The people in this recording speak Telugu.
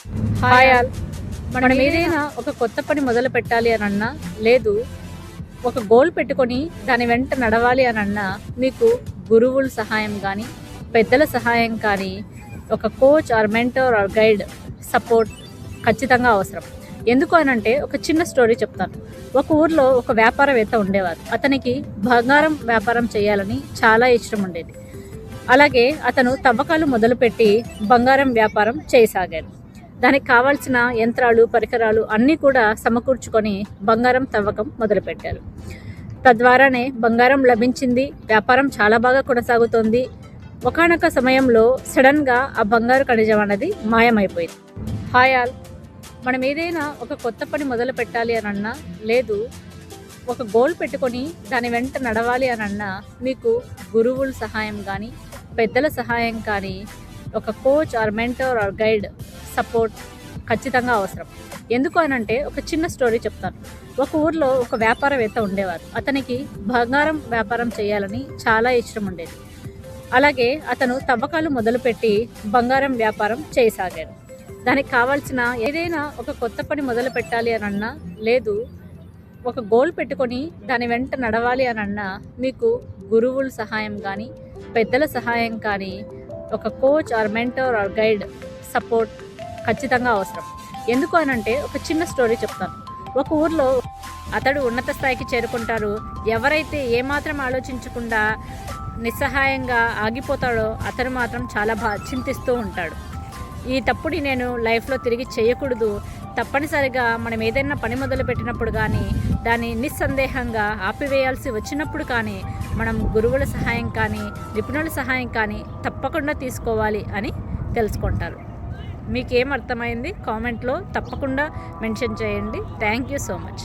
Hi all. మనం ఏదైనా ఒక కొత్త పని మొదలు పెట్టాలి అని అన్నా, లేదు ఒక గోల్ పెట్టుకొని దాని వెంట నడవాలి అని అన్నా, మీకు గురువుల సహాయం కానీ, పెద్దల సహాయం కానీ, ఒక coach or mentor or guide support ఖచ్చితంగా అవసరం. ఎందుకు అనంటే ఒక చిన్న స్టోరీ చెప్తాను. ఒక ఊర్లో ఒక వ్యాపారవేత్త ఉండేవారు. అతనికి బంగారం వ్యాపారం చేయాలని చాలా ఇష్టం ఉండేది. అలాగే అతను తవ్వకాలు మొదలుపెట్టి బంగారం వ్యాపారం చేయసాగారు. దానికి కావాల్సిన యంత్రాలు, పరికరాలు అన్నీ కూడా సమకూర్చుకొని బంగారం తవ్వకం మొదలుపెట్టారు. తద్వారానే బంగారం లభించింది. వ్యాపారం చాలా బాగా కొనసాగుతోంది. ఒకానొక సమయంలో సడన్గా ఆ బంగారు ఖనిజం అన్నది మాయమైపోయింది. Hi all. మనం ఏదైనా ఒక కొత్త పని మొదలు పెట్టాలి అని అన్నా, లేదు ఒక గోల్ పెట్టుకొని దాని వెంట నడవాలి అని అన్నా, మీకు గురువుల సహాయం కానీ, పెద్దల సహాయం కానీ, ఒక coach or mentor or guide support ఖచ్చితంగా అవసరం. ఎందుకు అనంటే ఒక చిన్న స్టోరీ చెప్తాను. ఒక ఊర్లో ఒక వ్యాపారవేత్త ఉండేవారు. అతనికి బంగారం వ్యాపారం చేయాలని చాలా ఇష్టం ఉండేది. అలాగే అతను తవ్వకాలు మొదలుపెట్టి బంగారం వ్యాపారం చేయసాగారు. దానికి కావాల్సిన ఏదైనా ఒక కొత్త పని మొదలు పెట్టాలి అని అన్నా, లేదు ఒక గోల్ పెట్టుకొని దాని వెంట నడవాలి అని అన్నా, మీకు గురువుల సహాయం కానీ, పెద్దల సహాయం కానీ, ఒక coach or mentor or guide support ఖచ్చితంగా అవసరం. ఎందుకు అనంటే ఒక చిన్న స్టోరీ చెప్తాను. ఒక ఊర్లో అతడు ఉన్నత స్థాయికి చేరుకుంటారు. ఎవరైతే ఏమాత్రం ఆలోచించకుండా నిస్సహాయంగా ఆగిపోతాడో అతను మాత్రం చాలా చింతిస్తూ ఉంటాడు. ఈ తప్పుని నేను లైఫ్లో తిరిగి చేయకూడదు. తప్పనిసరిగా మనం ఏదైనా పని మొదలు పెట్టినప్పుడు కానీ, దాన్ని నిస్సందేహంగా ఆపివేయాల్సి వచ్చినప్పుడు కానీ, మనం గురువుల సహాయం కానీ, నిపుణుల సహాయం కానీ తప్పకుండా తీసుకోవాలి అని తెలుసుకుంటారు. మీకేం అర్థమైంది కామెంట్లో తప్పకుండా మెన్షన్ చేయండి. Thank you so much.